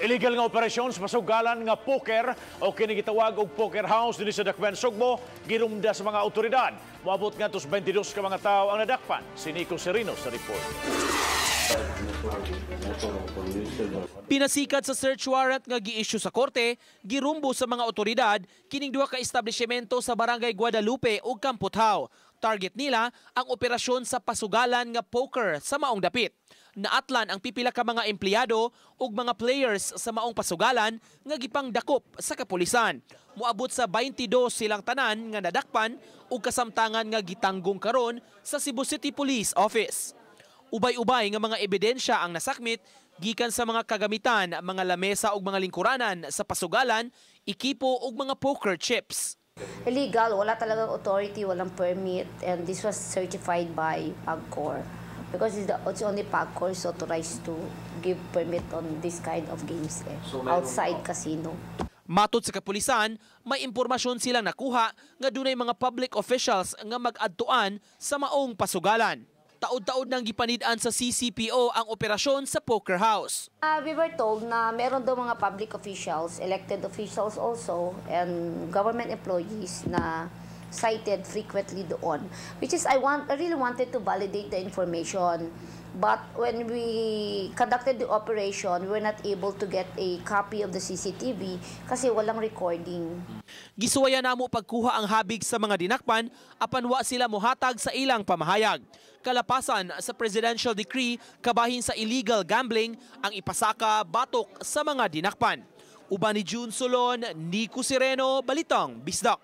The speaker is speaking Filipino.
Illegal nga operasyon sa pasugalan nga poker o kinigitawag og poker house dinhi sa Dakbayan, Sugbo girumda sa mga otoridad. Moabot nga tos 22 ka mga tao ang nadakpan. Si Nico Serino sa report. Pinasikat sa search warrant nga gi-issue sa korte, girumbo sa mga otoridad kining duha ka establishmento sa Barangay Guadalupe ug Camputao. Target nila ang operasyon sa pasugalan nga poker sa maong dapit. Naatlan ang pipila ka mga empleyado ug mga players sa maong pasugalan nga gipangdakop sa kapulisan. Moabot sa 22 silang tanan nga nadakpan ug kasamtangan nga gitanggong karon sa Cebu City Police Office. Ubay-ubay nga mga ebidensya ang nasakmit gikan sa mga kagamitan, mga lamesa ug mga lingkuranan sa pasugalan, ekipo ug mga poker chips. Illegal, wala talagang authority, walang permit, and this was certified by PAGCOR because it's only PAGCOR is authorized to give permit on this kind of games outside casino. Matod sa kapulisan, may impormasyon silang nakuha nga dunay mga public officials nga mag-adtuan sa maong pasugalan. Taod-taod nang gipanid-an sa CCPO ang operasyon sa poker house. We were told na meron daw mga public officials, elected officials also, and government employees na cited frequently doon. Which is, I really wanted to validate the information. But when we conducted the operation, we were not able to get a copy of the CCTV kasi walang recording. Gisuwaya namo pagkuha ang habig sa mga dinakpan apan wa sila mohatag sa ilang pamahayag. Kalapasan sa presidential decree kabahin sa illegal gambling ang ipasaka batok sa mga dinakpan. Uban ni June Solon, Nico Sereno, Balitang Bisdak.